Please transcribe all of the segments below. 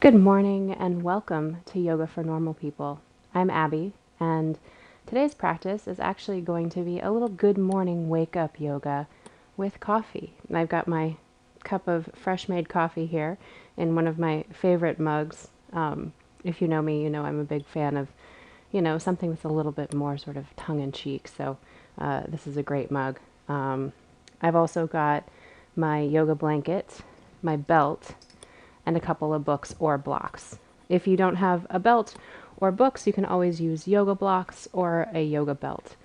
Good morning and welcome to Yoga for Normal People. I'm Abby, and today's practice is actually going to be a little good morning wake up yoga with coffee. I've got my cup of fresh made coffee here in one of my favorite mugs. If you know me, you know I'm a big fan of, something that's a little bit more sort of tongue in cheek. So this is a great mug. I've also got my yoga blanket, my belt, and a couple of books or blocks. If you don't have a belt or books, you can always use yoga blocks or a yoga belt.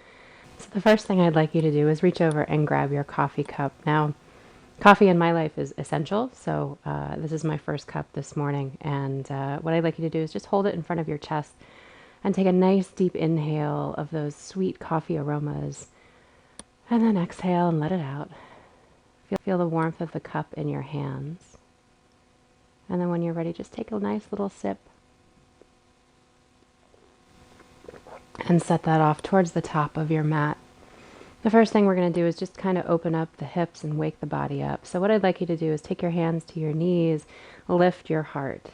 So the first thing I'd like you to do is reach over and grab your coffee cup. Now, coffee in my life is essential, so this is my first cup this morning. And what I'd like you to do is just hold it in front of your chest and take a nice deep inhale of those sweet coffee aromas. And then exhale and let it out. Feel the warmth of the cup in your hands. And then when you're ready, just take a nice little sip and set that off towards the top of your mat. The first thing we're going to do is just kind of open up the hips and wake the body up. So what I'd like you to do is take your hands to your knees, lift your heart,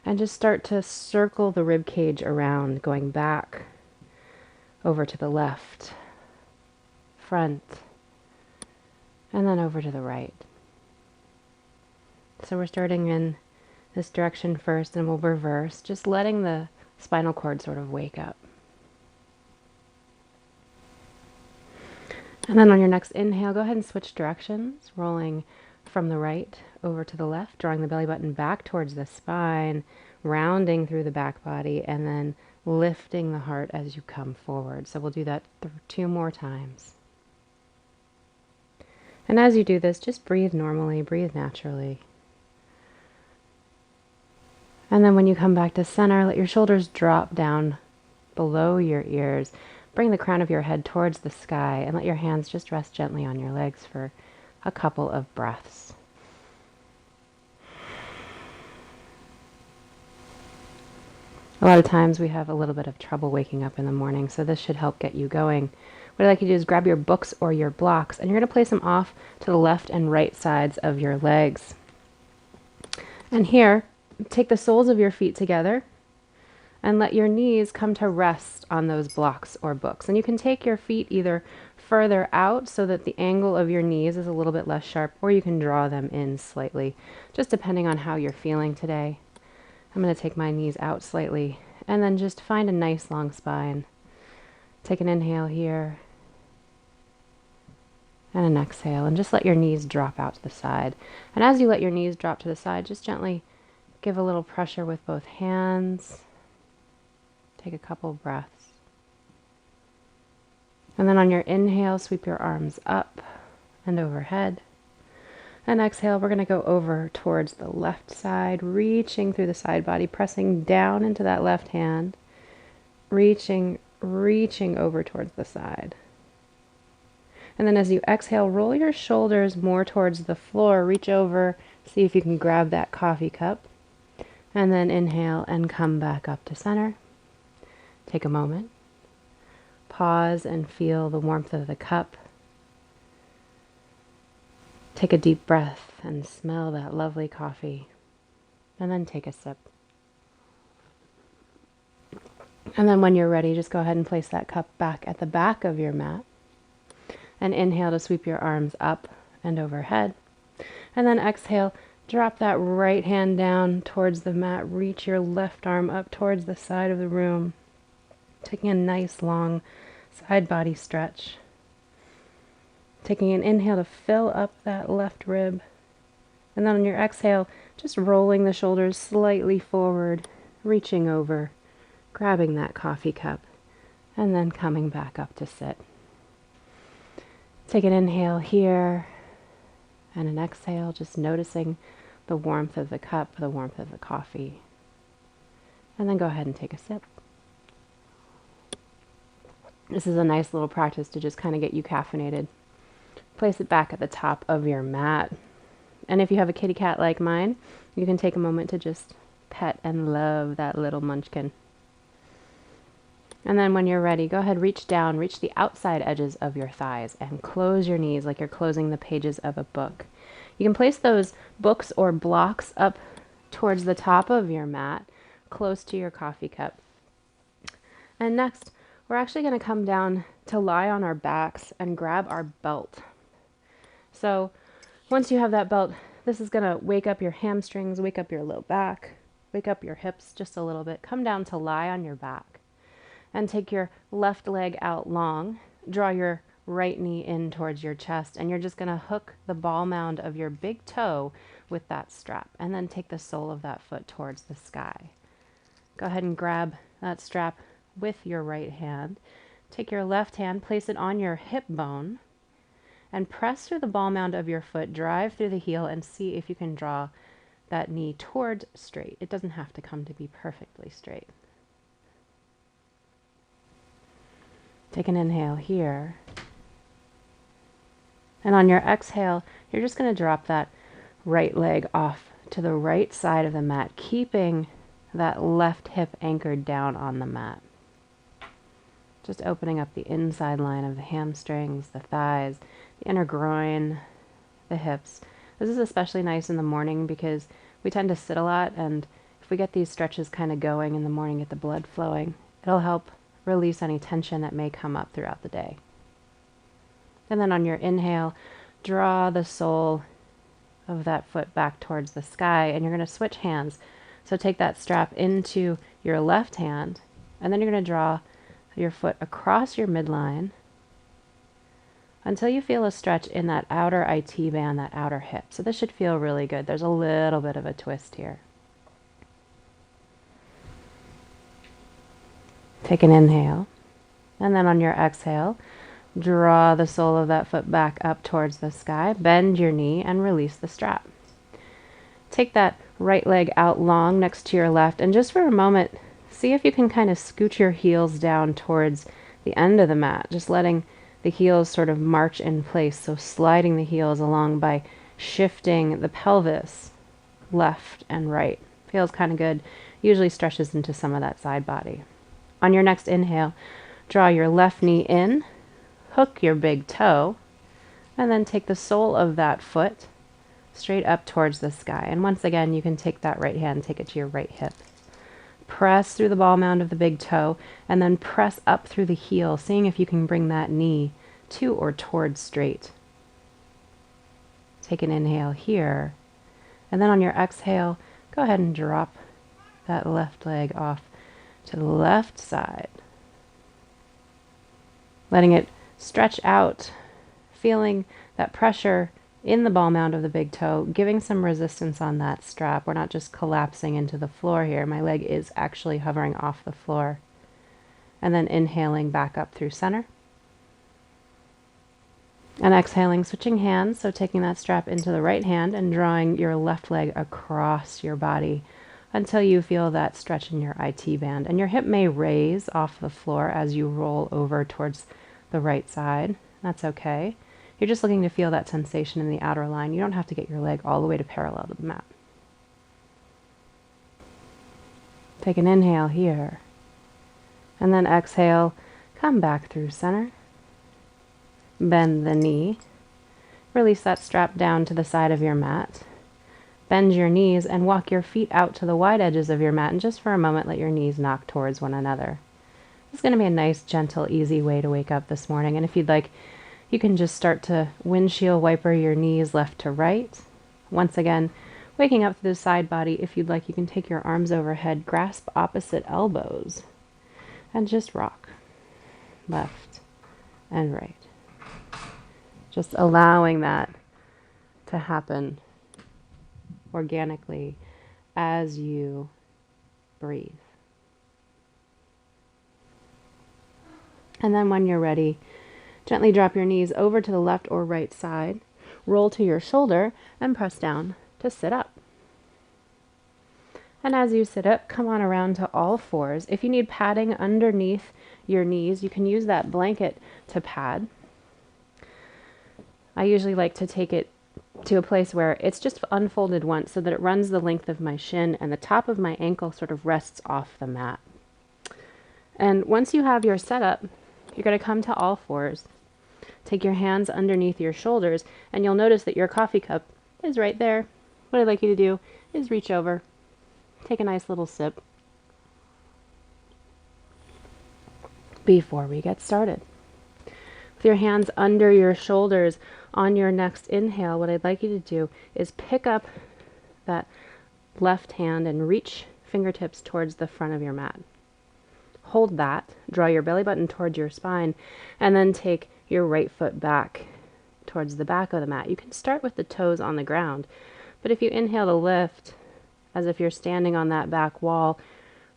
and just start to circle the rib cage around, going back over to the left, front, and then over to the right. So we're starting in this direction first, and we'll reverse, just letting the spinal cord sort of wake up. And then on your next inhale, go ahead and switch directions, rolling from the right over to the left, drawing the belly button back towards the spine, rounding through the back body, and then lifting the heart as you come forward. So we'll do that 2 more times. And as you do this, just breathe normally, breathe naturally. And then when you come back to center, let your shoulders drop down below your ears. Bring the crown of your head towards the sky and let your hands just rest gently on your legs for a couple of breaths. A lot of times we have a little bit of trouble waking up in the morning, so this should help get you going. What I'd like you to do is grab your books or your blocks, and you're going to place them off to the left and right sides of your legs. And here, take the soles of your feet together and let your knees come to rest on those blocks or books. And you can take your feet either further out so that the angle of your knees is a little bit less sharp, or you can draw them in slightly, just depending on how you're feeling today. I'm going to take my knees out slightly and then just find a nice long spine. Take an inhale here and an exhale, and just let your knees drop out to the side. And as you let your knees drop to the side, just gently give a little pressure with both hands. Take a couple breaths. And then on your inhale, sweep your arms up and overhead. And exhale, we're going to go over towards the left side, reaching through the side body, pressing down into that left hand, reaching over towards the side. And then as you exhale, roll your shoulders more towards the floor, reach over, see if you can grab that coffee cup. And then inhale and come back up to center. Take a moment. Pause and feel the warmth of the cup. Take a deep breath and smell that lovely coffee. And then take a sip. And then when you're ready, just go ahead and place that cup back at the back of your mat. And inhale to sweep your arms up and overhead. And then exhale. Drop that right hand down towards the mat. Reach your left arm up towards the side of the room. Taking a nice long side body stretch. Taking an inhale to fill up that left rib. And then on your exhale, just rolling the shoulders slightly forward, reaching over, grabbing that coffee cup, and then coming back up to sit. Take an inhale here and an exhale, just noticing the warmth of the cup, the warmth of the coffee. And then go ahead and take a sip. This is a nice little practice to just kind of get you caffeinated. Place it back at the top of your mat. And if you have a kitty cat like mine, you can take a moment to just pet and love that little munchkin. And then when you're ready, go ahead, reach down, reach the outside edges of your thighs and close your knees like you're closing the pages of a book. You can place those books or blocks up towards the top of your mat, close to your coffee cup. And next, we're actually going to come down to lie on our backs and grab our belt. So once you have that belt, this is going to wake up your hamstrings, wake up your low back, wake up your hips just a little bit. Come down to lie on your back and take your left leg out long. Draw your right knee in towards your chest, and you're just going to hook the ball mound of your big toe with that strap, and then take the sole of that foot towards the sky. Go ahead and grab that strap with your right hand. Take your left hand, place it on your hip bone, and press through the ball mound of your foot, drive through the heel, and see if you can draw that knee toward straight. It doesn't have to come to be perfectly straight. Take an inhale here. And on your exhale, you're just going to drop that right leg off to the right side of the mat, keeping that left hip anchored down on the mat. Just opening up the inside line of the hamstrings, the thighs, the inner groin, the hips. This is especially nice in the morning because we tend to sit a lot, and if we get these stretches kind of going in the morning, get the blood flowing, it'll help release any tension that may come up throughout the day. And then on your inhale, draw the sole of that foot back towards the sky, and you're going to switch hands. So take that strap into your left hand, and then you're going to draw your foot across your midline until you feel a stretch in that outer IT band, that outer hip. So this should feel really good. There's a little bit of a twist here. Take an inhale, and then on your exhale, draw the sole of that foot back up towards the sky, bend your knee, and release the strap. Take that right leg out long next to your left, and just for a moment, see if you can kind of scoot your heels down towards the end of the mat, just letting the heels sort of march in place, so sliding the heels along by shifting the pelvis left and right. Feels kind of good, usually stretches into some of that side body. On your next inhale, draw your left knee in, hook your big toe, and then take the sole of that foot straight up towards the sky. And once again, you can take that right hand, take it to your right hip. Press through the ball mound of the big toe, and then press up through the heel, seeing if you can bring that knee to or towards straight. Take an inhale here, and then on your exhale, go ahead and drop that left leg off to the left side. Letting it stretch out, feeling that pressure in the ball mound of the big toe, giving some resistance on that strap. We're not just collapsing into the floor here. My leg is actually hovering off the floor. And then inhaling back up through center. And exhaling, switching hands, so taking that strap into the right hand and drawing your left leg across your body until you feel that stretch in your IT band. And your hip may raise off the floor as you roll over towards the right side. That's okay. You're just looking to feel that sensation in the outer line. You don't have to get your leg all the way to parallel to the mat. Take an inhale here. And then exhale, come back through center. Bend the knee. Release that strap down to the side of your mat. Bend your knees and walk your feet out to the wide edges of your mat, and just for a moment let your knees knock towards one another. This is going to be a nice, gentle, easy way to wake up this morning, and if you'd like, you can just start to windshield wiper your knees left to right. Once again, waking up through the side body. If you'd like, you can take your arms overhead, grasp opposite elbows, and just rock left and right. Just allowing that to happen organically as you breathe. And then when you're ready, gently drop your knees over to the left or right side, roll to your shoulder, and press down to sit up. And as you sit up, come on around to all fours. If you need padding underneath your knees, you can use that blanket to pad. I usually like to take it to a place where it's just unfolded once so that it runs the length of my shin and the top of my ankle sort of rests off the mat. And once you have your setup, you're going to come to all fours. Take your hands underneath your shoulders, and you'll notice that your coffee cup is right there. What I'd like you to do is reach over Take a nice little sip before we get started. With your hands under your shoulders on your next inhale, what I'd like you to do is pick up that left hand and reach fingertips towards the front of your mat. Hold that, draw your belly button towards your spine, and then take your right foot back towards the back of the mat. You can start with the toes on the ground, but if you inhale to lift, as if you're standing on that back wall,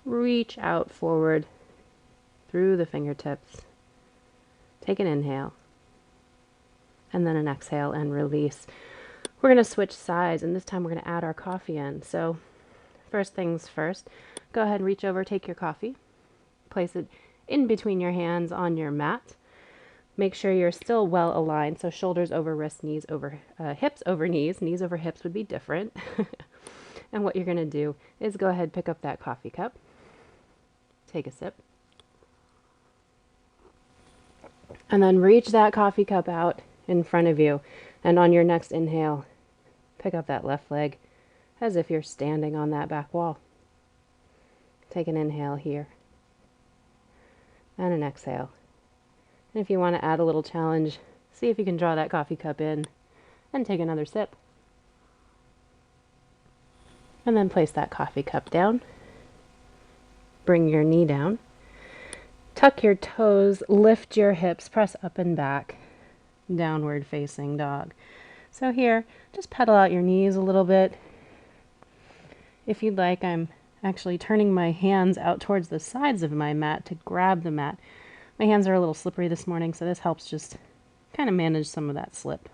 reach out forward through the fingertips. Take an inhale, and then an exhale and release. We're going to switch sides, and this time we're going to add our coffee in. So first things first, go ahead and reach over, take your coffee, place it in between your hands on your mat. Make sure you're still well aligned, so shoulders over wrists, knees over hips over knees. Knees over hips would be different. And what you're going to do is go ahead, pick up that coffee cup, take a sip, and then reach that coffee cup out in front of you. And on your next inhale, pick up that left leg as if you're standing on that back wall. Take an inhale here and an exhale. And if you want to add a little challenge, see if you can draw that coffee cup in and take another sip. And then place that coffee cup down. Bring your knee down. Tuck your toes, lift your hips, press up and back. Downward facing dog. So here, just pedal out your knees a little bit. If you'd like, I'm actually turning my hands out towards the sides of my mat to grab the mat. My hands are a little slippery this morning, so this helps just kind of manage some of that slip.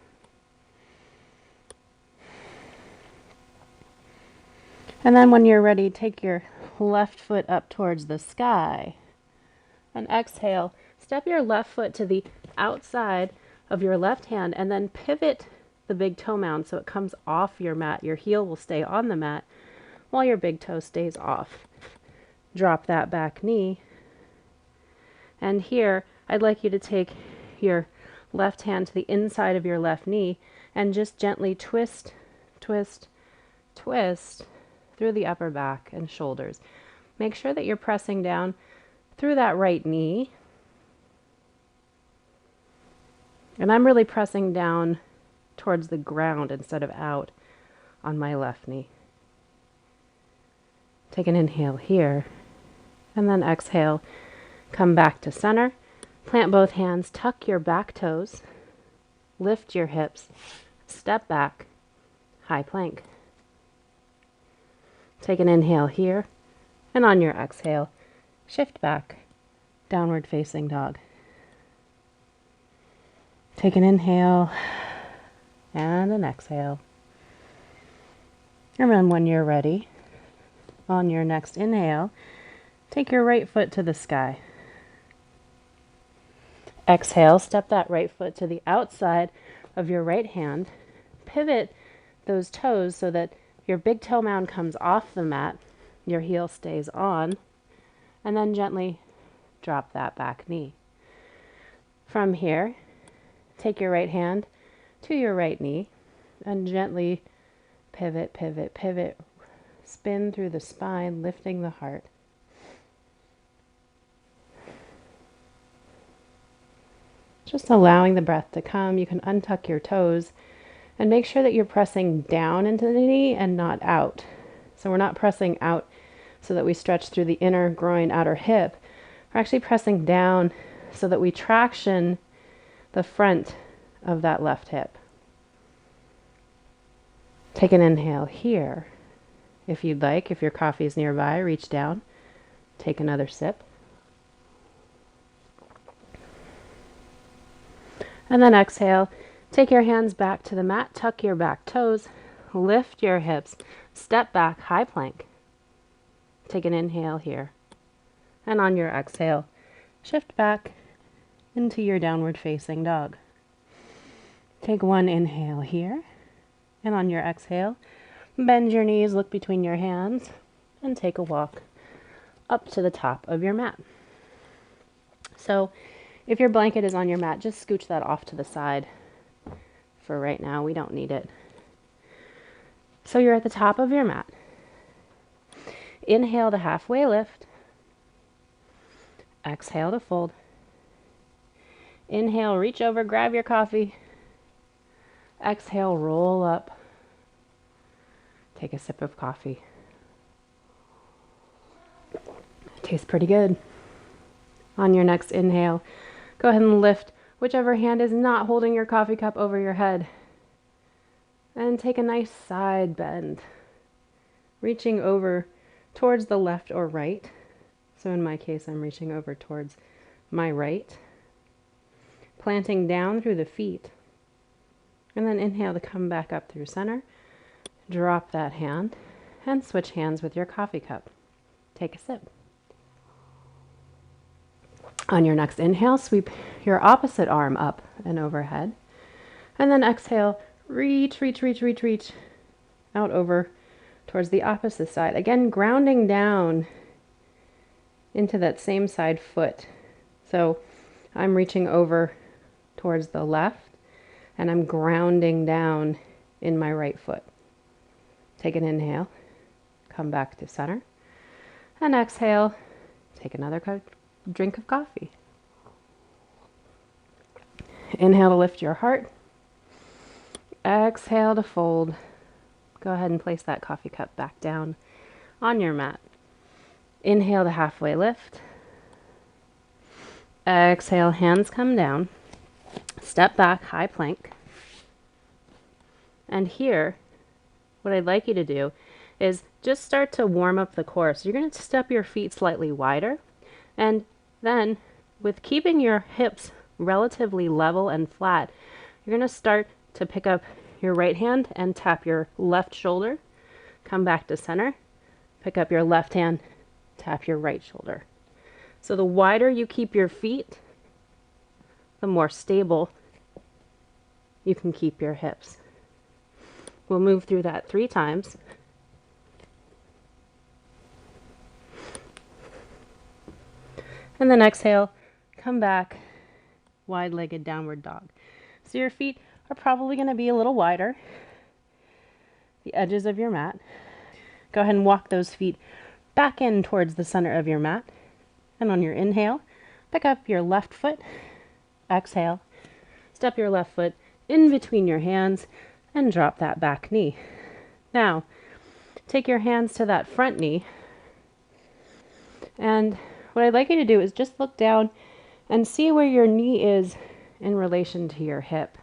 And then when you're ready, take your left foot up towards the sky. And exhale, step your left foot to the outside of your left hand and then pivot the big toe mound so it comes off your mat. Your heel will stay on the mat while your big toe stays off. Drop that back knee. And here, I'd like you to take your left hand to the inside of your left knee and just gently twist, twist, twist through the upper back and shoulders. Make sure that you're pressing down through that right knee. And I'm really pressing down towards the ground instead of out on my left knee. Take an inhale here, and then exhale. Come back to center. Plant both hands, tuck your back toes, lift your hips, step back, high plank. Take an inhale here, and on your exhale, shift back, downward facing dog. Take an inhale and an exhale. And then when you're ready, on your next inhale, take your right foot to the sky. Exhale, step that right foot to the outside of your right hand. Pivot those toes so that your big toe mound comes off the mat, your heel stays on, and then gently drop that back knee. From here, take your right hand to your right knee and gently pivot, pivot, pivot. Spin through the spine, lifting the heart. Just allowing the breath to come. You can untuck your toes and make sure that you're pressing down into the knee and not out. So we're not pressing out so that we stretch through the inner groin, outer hip. We're actually pressing down so that we traction the front of that left hip. Take an inhale here. If you'd like, if your coffee is nearby, reach down, take another sip. And then exhale, take your hands back to the mat, tuck your back toes, lift your hips, step back, high plank. Take an inhale here. And on your exhale, shift back into your downward facing dog. Take one inhale here. And on your exhale, bend your knees, look between your hands, and take a walk up to the top of your mat. So if your blanket is on your mat, just scooch that off to the side for right now. We don't need it. So you're at the top of your mat. Inhale to halfway lift. Exhale to fold. Inhale, reach over, grab your coffee. Exhale, roll up. Take a sip of coffee. Tastes pretty good. On your next inhale, go ahead and lift whichever hand is not holding your coffee cup over your head. And take a nice side bend, reaching over towards the left or right. So in my case, I'm reaching over towards my right. Planting down through the feet. And then inhale to come back up through center. Drop that hand and switch hands with your coffee cup. Take a sip. On your next inhale, sweep your opposite arm up and overhead. And then exhale, reach out over towards the opposite side. Again, grounding down into that same side foot. So I'm reaching over towards the left and I'm grounding down in my right foot. Take an inhale, come back to center, and exhale, take another drink of coffee. Inhale to lift your heart. Exhale to fold. Go ahead and place that coffee cup back down on your mat. Inhale to halfway lift. Exhale, hands come down. Step back, high plank. And here, what I'd like you to do is just start to warm up the core. So you're going to step your feet slightly wider. And then, with keeping your hips relatively level and flat, you're going to start to pick up your right hand and tap your left shoulder. Come back to center. Pick up your left hand, tap your right shoulder. So the wider you keep your feet, the more stable you can keep your hips. We'll move through that 3 times. And then exhale, come back, wide-legged downward dog. So your feet are probably going to be a little wider, the edges of your mat. Go ahead and walk those feet back in towards the center of your mat. And on your inhale, pick up your left foot. Exhale, step your left foot in between your hands and drop that back knee. Now, take your hands to that front knee. And what I'd like you to do is just look down and see where your knee is in relation to your hip.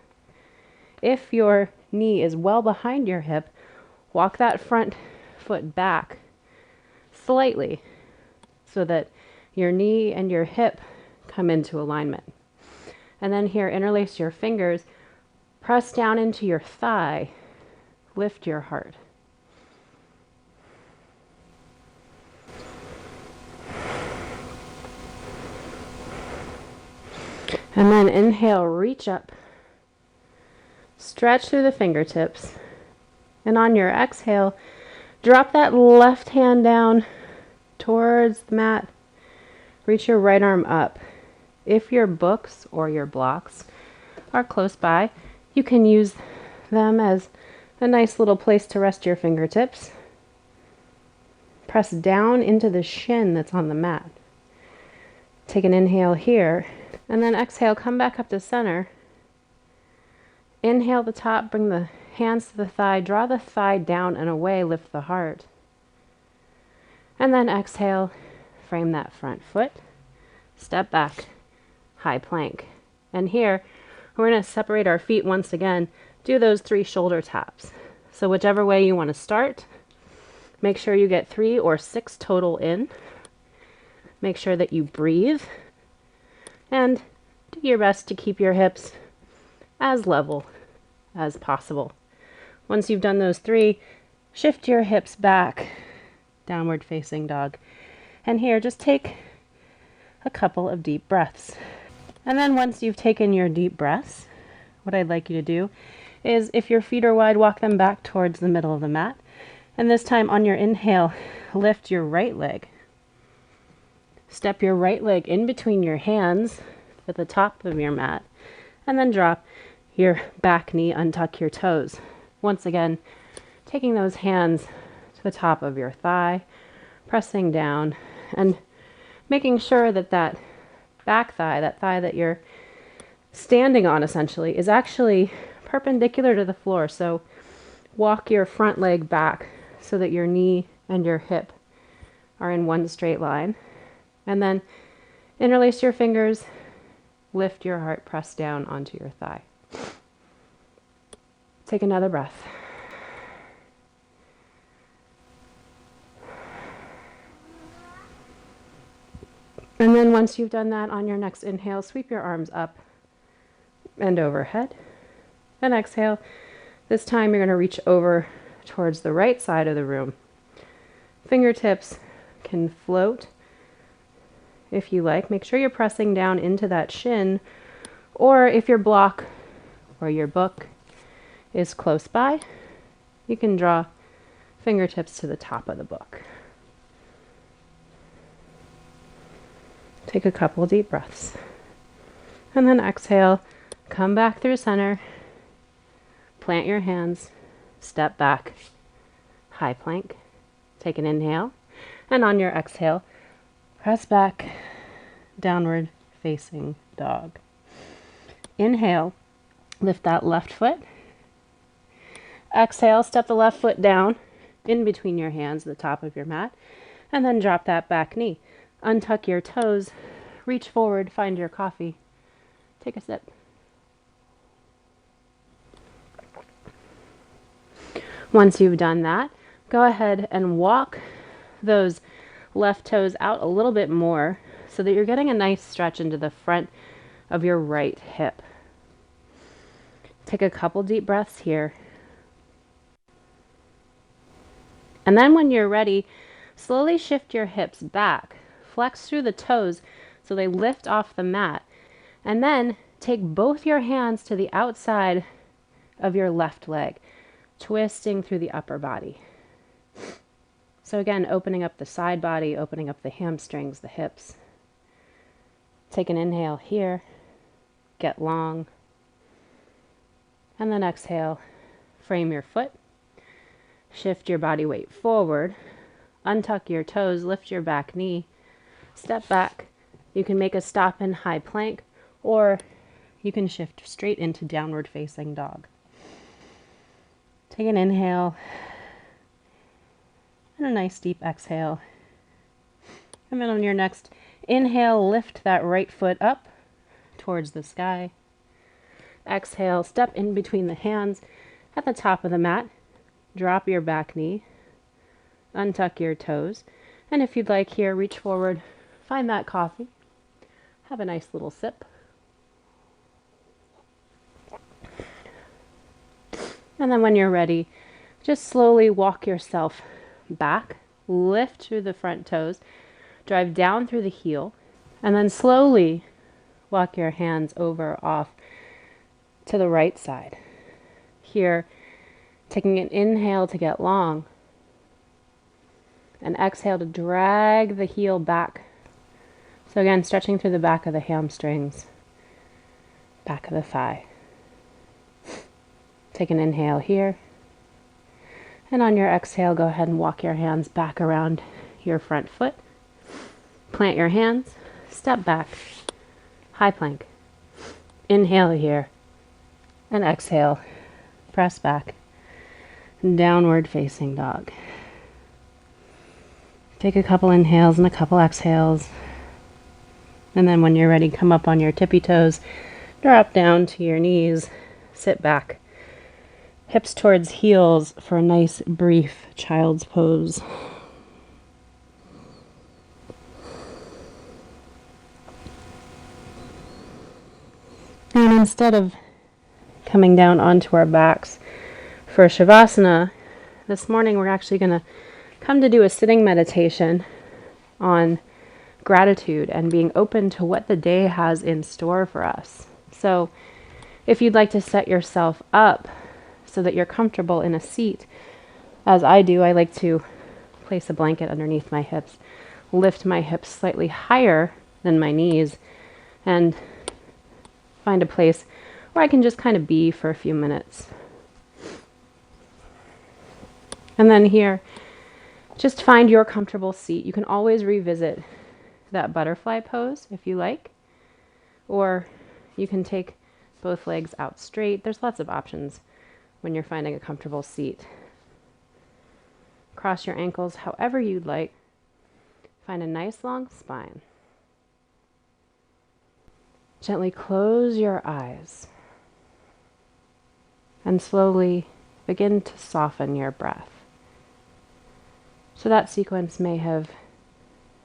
If your knee is well behind your hip, walk that front foot back slightly so that your knee and your hip come into alignment. And then here, interlace your fingers, press down into your thigh, lift your heart. And then inhale, reach up, stretch through the fingertips, and on your exhale, drop that left hand down towards the mat. Reach your right arm up. If your books or your blocks are close by, you can use them as a nice little place to rest your fingertips. Press down into the shin that's on the mat. Take an inhale here, and then exhale, come back up to center. Inhale the top, bring the hands to the thigh, draw the thigh down and away, lift the heart. And then exhale, frame that front foot, step back, high plank. And here, we're going to separate our feet once again, do those 3 shoulder taps. So whichever way you want to start, make sure you get 3 or 6 total in. Make sure that you breathe. And do your best to keep your hips as level as possible. Once you've done those 3, shift your hips back, downward facing dog. And here, just take a couple of deep breaths. And then once you've taken your deep breaths, what I'd like you to do is, if your feet are wide, walk them back towards the middle of the mat. And this time on your inhale, lift your right leg. Step your right leg in between your hands at the top of your mat, and then drop your back knee, untuck your toes. Once again, taking those hands to the top of your thigh, pressing down and making sure that that back thigh, that thigh that you're standing on essentially, is actually perpendicular to the floor. So walk your front leg back so that your knee and your hip are in one straight line. And then interlace your fingers, lift your heart, press down onto your thigh. Take another breath. And then once you've done that, on your next inhale, sweep your arms up and overhead. And exhale. This time you're going to reach over towards the right side of the room. Fingertips can float if you like. Make sure you're pressing down into that shin, or if your block or your book is close by, you can draw fingertips to the top of the book. Take a couple deep breaths. And then exhale, come back through center, plant your hands, step back, high plank. Take an inhale, and on your exhale, press back, downward facing dog. Inhale, lift that left foot. Exhale, step the left foot down in between your hands, the top of your mat, and then drop that back knee. Untuck your toes, reach forward, find your coffee. Take a sip. Once you've done that, go ahead and walk those left toes out a little bit more so that you're getting a nice stretch into the front of your right hip. Take a couple deep breaths here. And then when you're ready, slowly shift your hips back. Flex through the toes so they lift off the mat. And then take both your hands to the outside of your left leg, twisting through the upper body. So again, opening up the side body, opening up the hamstrings, the hips. Take an inhale here, get long. And then exhale, frame your foot. Shift your body weight forward. Untuck your toes, lift your back knee. Step back. You can make a stop in high plank, or you can shift straight into downward facing dog. Take an inhale and a nice deep exhale. And then on your next inhale, lift that right foot up towards the sky. Exhale, step in between the hands at the top of the mat. Drop your back knee. Untuck your toes. And if you'd like here, reach forward, find that coffee. Have a nice little sip. And then when you're ready, just slowly walk yourself back, lift through the front toes, drive down through the heel, and then slowly walk your hands over off to the right side. Here, taking an inhale to get long, and exhale to drag the heel back. So again, stretching through the back of the hamstrings, back of the thigh. Take an inhale here. And on your exhale, go ahead and walk your hands back around your front foot. Plant your hands, step back, high plank. Inhale here. And exhale, press back, downward facing dog. Take a couple inhales and a couple exhales. And then when you're ready, come up on your tippy toes, drop down to your knees, sit back. Hips towards heels for a nice brief child's pose. And instead of coming down onto our backs for Shavasana, this morning we're actually going to come to do a sitting meditation on gratitude and being open to what the day has in store for us. So if you'd like to set yourself up so that you're comfortable in a seat, as I do, I like to place a blanket underneath my hips, lift my hips slightly higher than my knees, and find a place where I can just kind of be for a few minutes. And then here, Just find your comfortable seat. You can always revisit that butterfly pose if you like, or you can take both legs out straight. There's lots of options when you're finding a comfortable seat. Cross your ankles however you'd like. Find a nice long spine. Gently close your eyes and slowly begin to soften your breath. So that sequence may have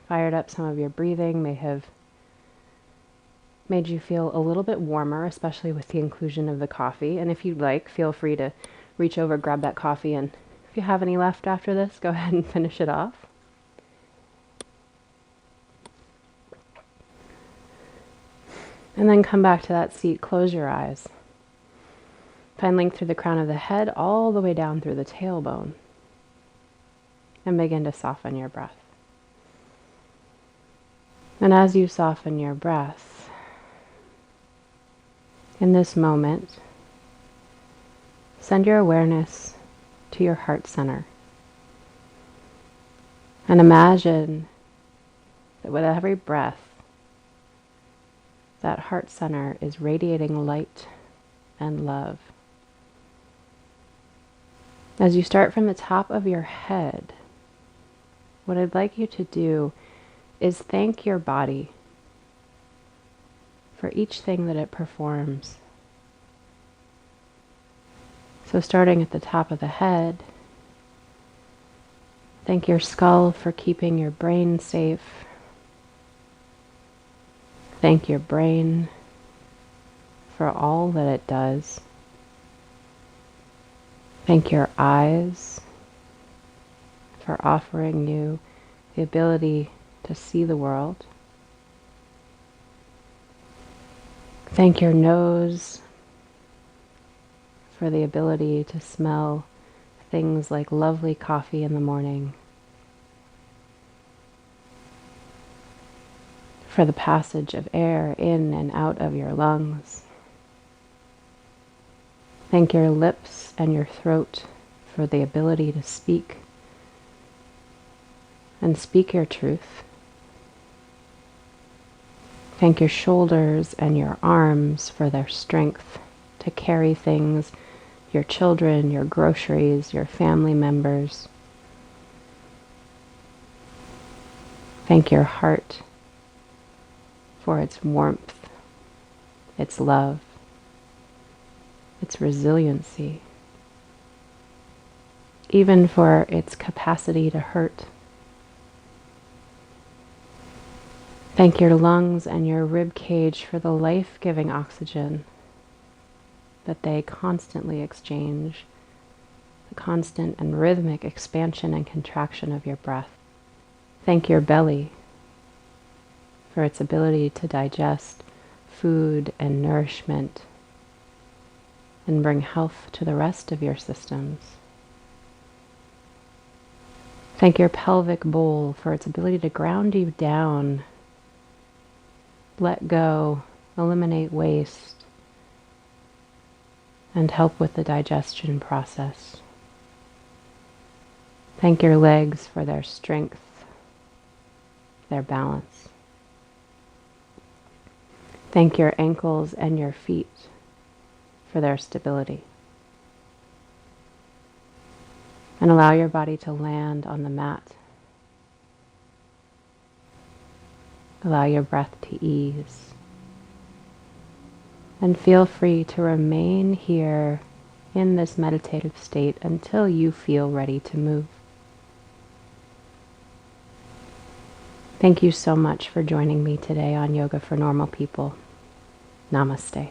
fired up some of your breathing, may have made you feel a little bit warmer, especially with the inclusion of the coffee. And if you'd like, feel free to reach over, grab that coffee, and if you have any left after this, go ahead and finish it off. And then come back to that seat, close your eyes. Find length through the crown of the head all the way down through the tailbone. And begin to soften your breath. And as you soften your breath, in this moment, send your awareness to your heart center. And imagine that with every breath, that heart center is radiating light and love. As you start from the top of your head, what I'd like you to do is thank your body for each thing that it performs. So starting at the top of the head, thank your skull for keeping your brain safe. Thank your brain for all that it does. Thank your eyes for offering you the ability to see the world. Thank your nose for the ability to smell things like lovely coffee in the morning, for the passage of air in and out of your lungs. Thank your lips and your throat for the ability to speak and speak your truth. Thank your shoulders and your arms for their strength to carry things, your children, your groceries, your family members. Thank your heart for its warmth, its love, its resiliency, even for its capacity to hurt. Thank your lungs and your rib cage for the life-giving oxygen that they constantly exchange, the constant and rhythmic expansion and contraction of your breath. Thank your belly for its ability to digest food and nourishment and bring health to the rest of your systems. Thank your pelvic bowl for its ability to ground you down, let go, eliminate waste, and help with the digestion process. Thank your legs for their strength, their balance. Thank your ankles and your feet for their stability. And allow your body to land on the mat. Allow your breath to ease. And feel free to remain here in this meditative state until you feel ready to move. Thank you so much for joining me today on Yoga for Normal People. Namaste.